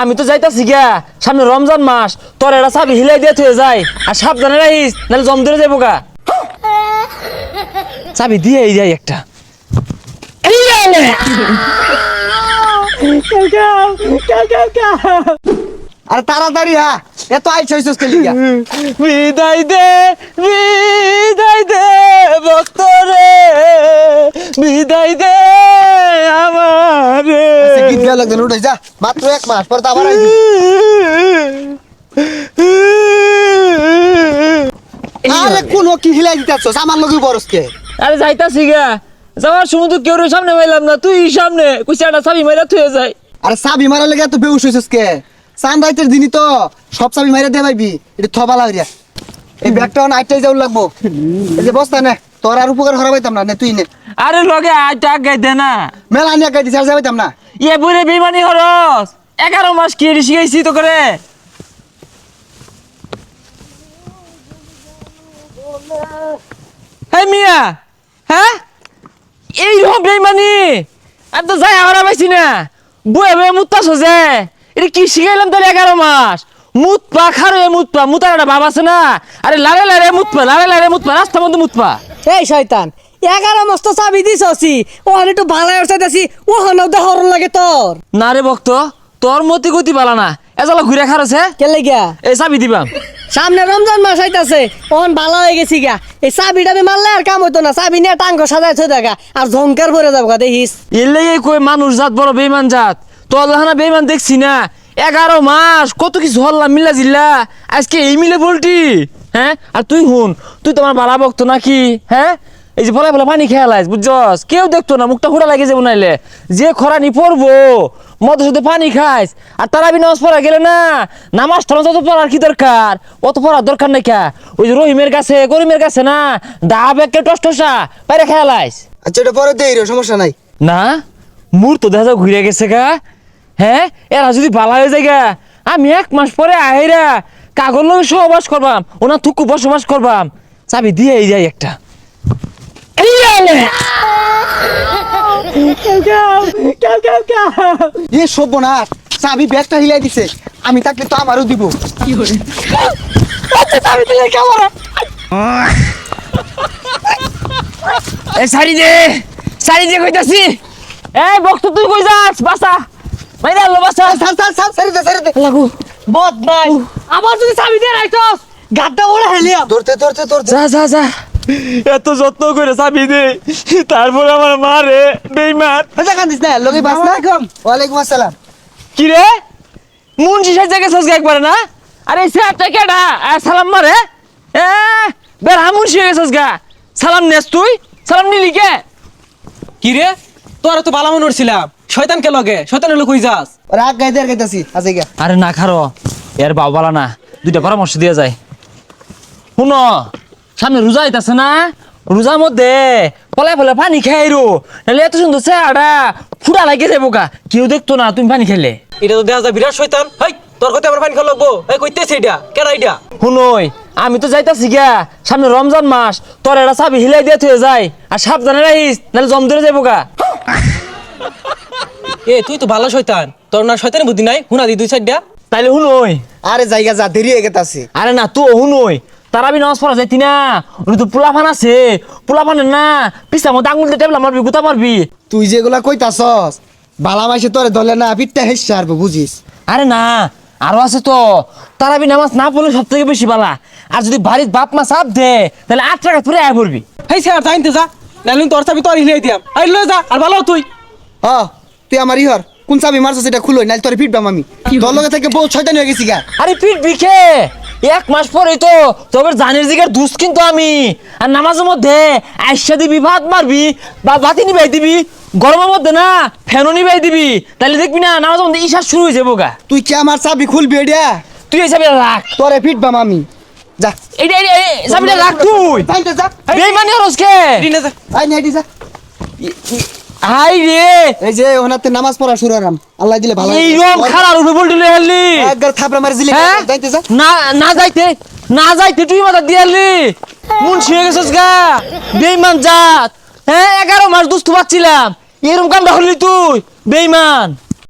আমি তো যাইতাছি গিয়া সামনে রমজান মাস তোর এটা চাবি হিলাই দিয়ে থয়ে যায় আর সাবধানে রাখিস নাহলে জম ধরে যাবো গা চাবি দিয়ে যাই একটা আরে তাড়াতাড়ি হ্যাঁ এত আইছ হইছস কে লিগা বিদায় দে ভক্ত রে বিদায় দে আমারে গীত গাওয়া লাগবে উঠে যা মাত্র 1 মাস পর তো আবার আইবি আরে কোন কি হিলাই দিতাছস আমার লগে বরস কে আরে যাইতাছি গা যাওয়ার সময় তো কেউ সামনে পাইলাম না তুই সামনে কুইসাটা চাবি মাইরা থয়ে যায় আরে চাবি মারা লেগে এত বেউস হইছস কে সানরাইজের দিনই তো সব চাবি মাইরা দে ভাইবি এটা থবালা হইরা এই ব্যাগটা আইটাই যাও লাগবো এই যে বস্তা নে তোর আর উপকার করা পাইতাম না নে তুই নে আরে লগে আইটা গাই দে না মেলা আনিয়া গাই দিছ আর যাইতাম না ইয়ে বুড়ে বেমানি হরস 11 মাস কি শিখাইছি তো করে হ্যাঁ মিয়া হ্যাঁ এইরকম বেমানি আমি তো যাই হারা পাইছি না বয়ে বয়ে মুত্তাছ যে এটা কি শিখাইলাম তাহলে 11 মাস মুতপা খারে মুতপা মুতার একটা ভাব আছে না আরে লারে লারে মুতপা রাস্তা বন্ধ মুতপা এই শয়তান 11 মস্ত চাবি দিছছি ওখানে একটু ভালো চাইতাছি ওখানেও দেহরণ লাগে তোর না রে ভক্ত তোর মতি গতি বালা না এজালা ঘুরে খারছে কে লাগিয়া এই চাবি দিবাম সামনে রমজান মাস আইতাছে ওখান ভালো হয়ে গেছি গা এই চাবিটা মারলে আর কাম হইতো না চাবি নিয়ে টাঙ্গ সাজাই থই দেখা আর ঝংকার ভরে যাবো গা দেখিস এর লেগে কই মানুষ জাত বড় বেইমান জাত তোর লাহানা বেইমান দেখছি না 11 মাস কত কিছু হল্লা মিল্লা জিল্লা আজকে এই মিলে বলটি হ্যাঁ আর তুই হুন তুই তোমার বালা ভক্ত নাকি হ্যাঁ এই যে বলা পানি খেয়ালাইস বুঝছস কেউ দেখতো না মুখটা ঘোরা লাগে যাবো নাইলে যে খরানি পড়বো মদের সাথে পানি খাইস আর তারাবি নামাজ পড়া গেলে না নামাজ টামাজ অত পড়ার কি দরকার অত পড়ার দরকার নাই কা ওই যে রহিমের কাছে করিমের কাছে না ডাব একে টসটসা বাইরে খেয়ালাইস আচ্ছা এটা পরে দেই রে সমস্যা নাই না মুর তো দেখা ঘুরে গেছে গা হ্যাঁ এরা যদি বালা হয়ে যায় গা আমি 1 মাস পরে আহেরা কাগজ লগে সহবাস করবাম ওনা থুকু বসবাস করবাম চাবি দিয়ে যাই একটা এ সর্বনাশ চাবি ব্যাগটা হিলাই দিছে আমি থাকলে তো আমারও দিব এই সারি দে কইতাছি এই বক্ত তুই কই যাস বাসা মাইরা আলো বাসা স্যার সারি দে লাগু বদ নাই আবার যদি চাবি দিয়ে রাখছস গাড্ডা ওড়া হেলিয়া ধরতে যা এত যত্ন করে চাবি দে তারপর আমার মা রে বেইমান আচ্ছা কান্দিস না লগে বাস না ওয়ালাইকুম আসসালাম কি রে মুন্সি সাজা গেছস একবার না আরে সেটা কেডা সালাম মারে এ বের মুন্সি গেছস গা সালাম নেস তুই সালাম নিলি কে কি রে তোরা তো বালা মনে করছিলাম শয়তান কে লগে শয়তান হলো কই যাস রাগ গাইতে আর গাইতাছি আছে গা আরে না খারো এর বাবালা না দুইটা পরামর্শ দিয়ে যায় শুনো সামনে রোজা আইতাছে না রোজার মধ্যে পলায় ফলে পানি খাইরো নাহলে এত সুন্দর চেহারা ফুটা লাগে যাবো গা কেউ দেখতো না তুমি পানি খেলে এটা তো দেখা যায় বিরাট শয়তান হাই তোর কথা আমার পানি খাওয়া লাগবো এই কইতেছে এটা কেডা এটা শুনোই আমি তো যাইতাছি গা সামনে রমজান মাস তোর এটা চাবি হিলাই দিয়ে থয়ে যায় আর সাবধানে রাখিস নাহলে জম ধরে যাবো গা এ তুই তো ভালো শয়তান তোর না শয়তানি বুদ্ধি নাই হুনা দি 2-4টা তাইলে শুনোই আরে জায়গা যা দেরি হয়ে গেতাছে আরে না তো শুনোই তারাবি নামাজ পড়া যাইতি না ওটা তো পোলাপান আছে পোলাপানের না পিসা মতো আঙুল দিয়ে টেবলা মারবি গুতা মারবি তুই যেগুলা কইতাছস বালা মাইসে তোরে ধরলে না পিঠটা হেসছে আর বুঝিস আরে না আরো আছে তো তারাবি নামাজ না পড়লে সব থেকে বেশি বালা আর যদি বাড়ির বাপ মা চাপ দে তাহলে 8 টাকা পরে আয় পড়বি হেই স্যার জানতে যা নাইলে তোর চাবি তোর হিলাই দিয়াম আই লয়ে যা আর ভালো তুই হ তুই আমার ইহর কোন চাবি মারছস এটা খুলই নাইলে তোরে পিটবাম আমি তোর লগে থেকে বহুত শয়তানি হয়ে গেছি গা আরে পিট বিখে 1 মাস পরেই তো তবে জানির জিগার দুস কিন্তু আমি আর নামাজের মধ্যে আইসা দিবি ভাত মারবি বা বাতি নিবাই দিবি গরমের মধ্যে না ফ্যানও নিবাই দিবি তাহলে দেখবি না নামাজের মধ্যে ঈশা শুরু হয়ে যাবো গা তুই কি আমার চাবি খুলবি এটা তুই এই চাবিটা রাখ তোরে পিটবাম আমি যা এইটা চাবিটা রাখ তুই যাইতে যা বেইমানি হরসকে দিনে যা আই নাই যা হাই রে এই যে ওনাতে নামাজ পড়া শুরু হরাম আল্লাহ দিলে ভালো এই রকম খারাপ উপরে বলতে হেললি একবার থাপড়া মারি দিলে হ্যাঁ? যাইতে যা না যাইতে তুই মাথা দিয়ালি মুন্সি হয়ে গেছিস গা বেইমান জাত হ্যাঁ 11 মাস দুস্থ পাচ্ছিলাম এরকম কামটা হলি তুই বেইমান